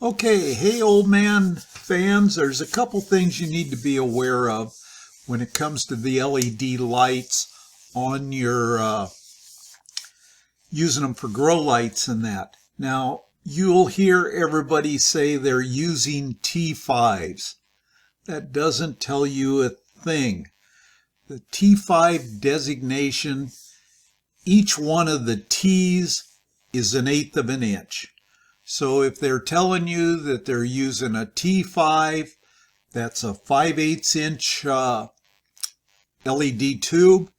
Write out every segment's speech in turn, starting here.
Okay, hey old man fans, there's a couple things you need to be aware of when it comes to the LED lights on your using them for grow lights and that. Now, you'll hear everybody say they're using T5s. That doesn't tell you a thing. The T5 designation, each one of the T's is 1/8 of an inch. So if they're telling you that they're using a T5, that's a 5/8 inch LED tube.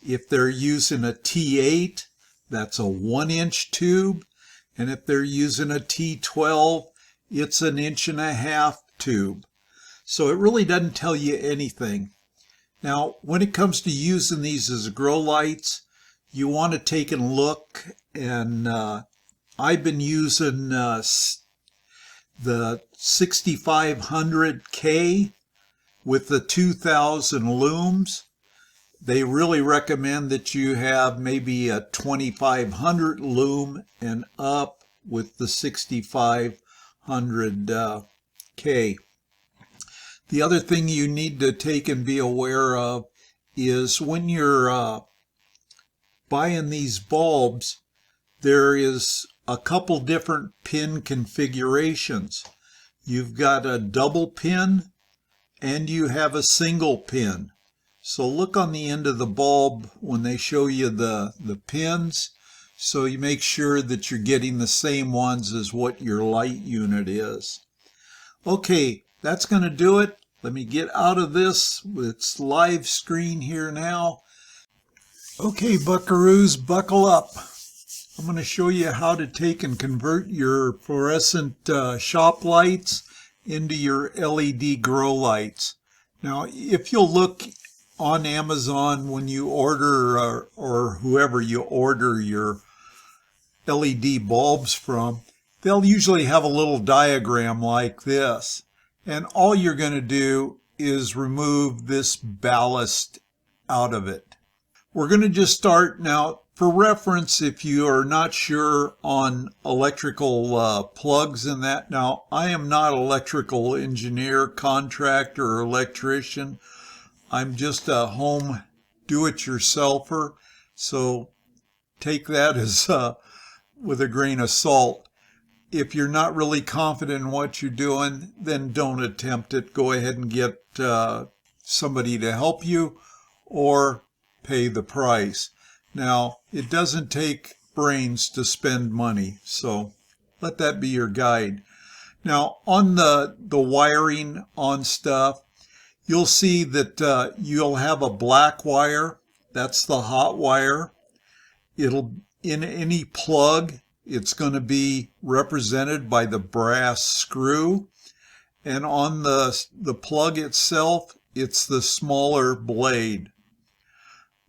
If they're using a T8, that's a 1 inch tube. And if they're using a T12, it's 1.5 inch tube. So it really doesn't tell you anything. Now, when it comes to using these as grow lights, you want to take a look, and I've been using the 6500K with the 2000 looms. They really recommend that you have maybe a 2500 loom and up with the 6500K. The other thing you need to take and be aware of is when you're buying these bulbs, there is a couple different pin configurations. You've got a double pin and you have a single pin. So look on the end of the bulb when they show you the pins, so you make sure that you're getting the same ones as what your light unit is. Okay, that's going to do it. Let me get out of this. It's live screen here now. Okay, buckaroos, buckle up. I'm going to show you how to take and convert your fluorescent shop lights into your LED grow lights. Now, if you'll look on Amazon when you order, or whoever you order your LED bulbs from, they'll usually have a little diagram like this. And all you're going to do is remove this ballast out of it. We're going to just start now. For reference, if you are not sure on electrical plugs and that, now I am not an electrical engineer, contractor, or electrician. I'm just a home do-it-yourselfer, so take that as with a grain of salt. If you're not really confident in what you're doing, then don't attempt it. Go ahead and get somebody to help you or pay the price. Now, it doesn't take brains to spend money, so let that be your guide. Now, on the wiring on stuff, you'll see that you'll have a black wire. That's the hot wire. It'll, in any plug, it's going to be represented by the brass screw. And on the plug itself, it's the smaller blade.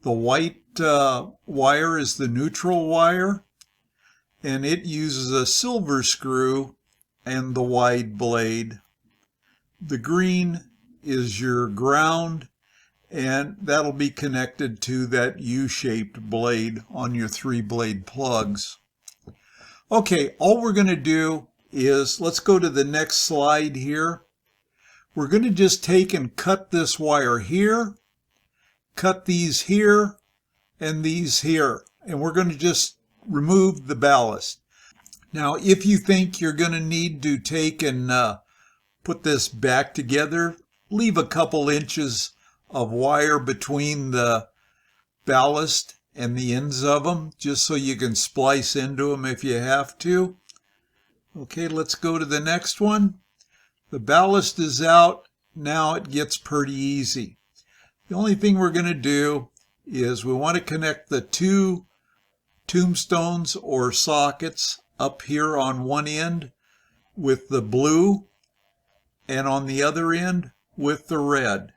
The white wire is the neutral wire, and it uses a silver screw and the wide blade. The green is your ground, and that'll be connected to that U-shaped blade on your 3-blade plugs. Okay, all we're going to do is, let's go to the next slide here. We're going to just take and cut this wire here, cut these here, and these here, and we're going to just remove the ballast. Now, if you think you're going to need to take and put this back together, leave a couple inches of wire between the ballast and the ends of them, just so you can splice into them if you have to. Okay, let's go to the next one. The ballast is out. Now it gets pretty easy. The only thing we're going to do is we want to connect the 2 tombstones or sockets up here on one end with the blue, and on the other end with the red.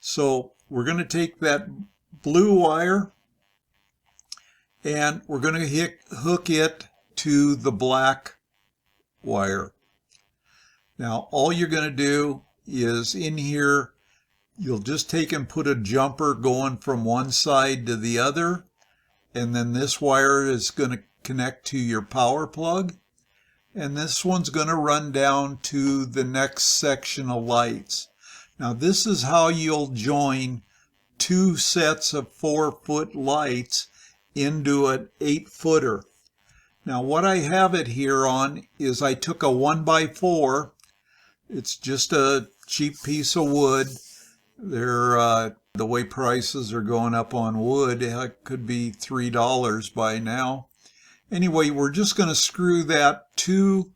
So we're going to take that blue wire and we're going to hook it to the black wire. Now all you're going to do is in here, you'll just take and put a jumper going from one side to the other, and then this wire is going to connect to your power plug, and this one's going to run down to the next section of lights. Now this is how you'll join two sets of 4-foot lights into an 8-footer. Now what I have it here on is I took a 1x4. It's just a cheap piece of wood. The way prices are going up on wood, it could be $3 by now. Anyway, we're just going to screw that to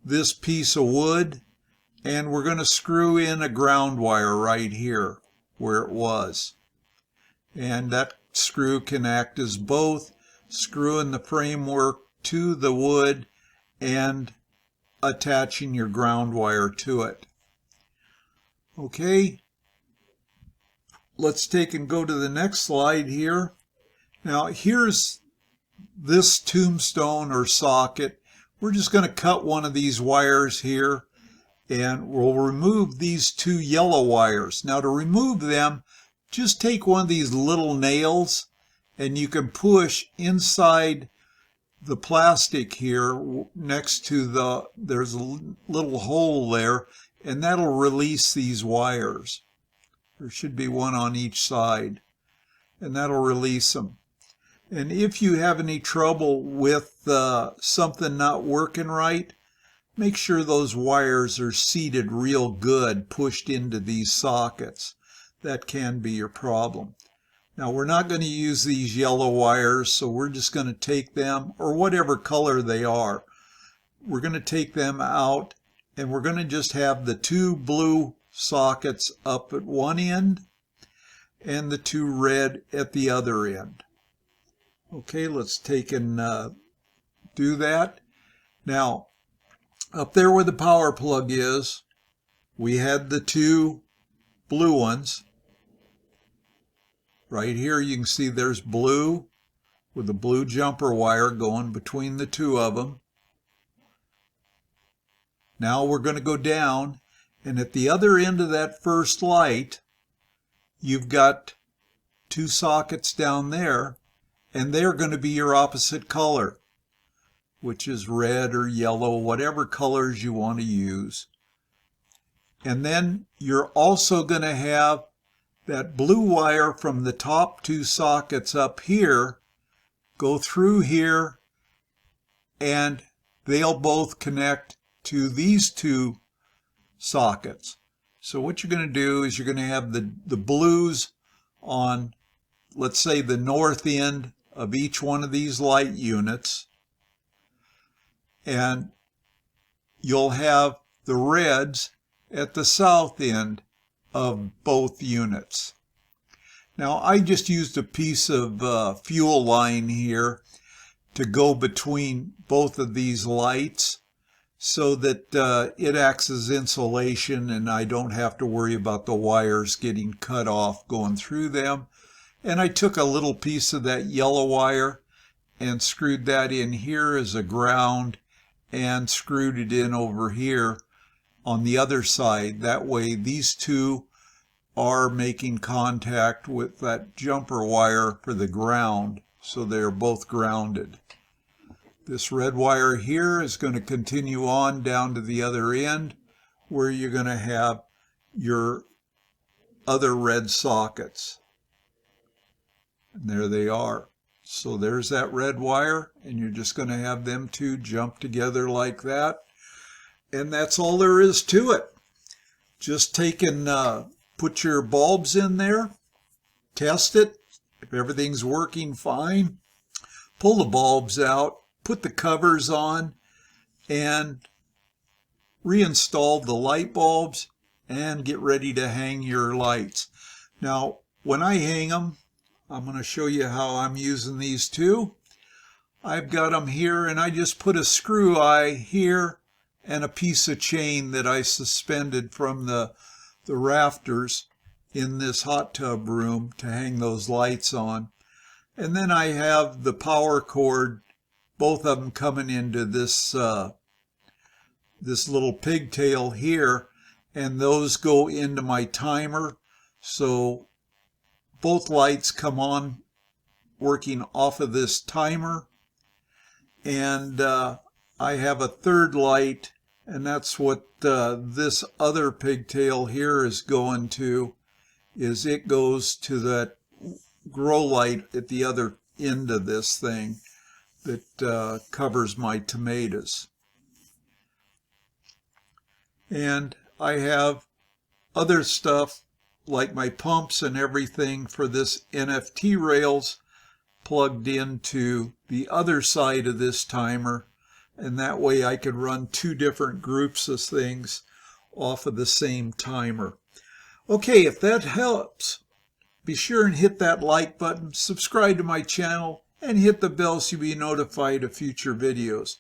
this piece of wood, and we're going to screw in a ground wire right here where it was. And that screw can act as both, screwing the framework to the wood and attaching your ground wire to it. Okay, let's take and go to the next slide here. Now here's this tombstone or socket. We're just going to cut one of these wires here, and we'll remove these two yellow wires. Now to remove them, just take one of these little nails and you can push inside the plastic here next to there's a little hole there, and that'll release these wires. There should be one on each side, and that'll release them. And if you have any trouble with something not working right, make sure those wires are seated real good, pushed into these sockets. That can be your problem. Now we're not going to use these yellow wires, so we're just going to take them, or whatever color they are, we're going to take them out, and we're going to just have the two blue sockets up at one end and the two red at the other end. Okay, let's take and do that. Now, up there where the power plug is, we had the two blue ones. Right here you can see there's blue with a blue jumper wire going between the two of them. Now we're going to go down, and at the other end of that first light, you've got two sockets down there, and they're going to be your opposite color, which is red or yellow, whatever colors you want to use. And then you're also going to have that blue wire from the top two sockets up here go through here, and they'll both connect to these two sockets. So what you're going to do is you're going to have the blues on, let's say, the north end of each one of these light units, and you'll have the reds at the south end of both units. Now I just used a piece of fuel line here to go between both of these lights so that it acts as insulation, and I don't have to worry about the wires getting cut off going through them. And I took a little piece of that yellow wire and screwed that in here as a ground and screwed it in over here on the other side. That way these two are making contact with that jumper wire for the ground, so they're both grounded. This red wire here is going to continue on down to the other end where you're going to have your other red sockets. And there they are. So there's that red wire, and you're just going to have them two jump together like that. And that's all there is to it. Just take and put your bulbs in there, test it. If everything's working fine, pull the bulbs out, put the covers on, and reinstall the light bulbs, and get ready to hang your lights. Now, when I hang them, I'm going to show you how I'm using these two. I've got them here, and I just put a screw eye here and a piece of chain that I suspended from the rafters in this hot tub room to hang those lights on. And then I have the power cord, both of them coming into this this little pigtail here, and those go into my timer. So both lights come on working off of this timer, and I have a third light, and that's what this other pigtail here is going to, is it goes to that grow light at the other end of this thing that covers my tomatoes. And I have other stuff like my pumps and everything for this NFT rails plugged into the other side of this timer, and that way I could run two different groups of things off of the same timer. Okay, if that helps, be sure and hit that like button, subscribe to my channel, and hit the bell so you'll be notified of future videos.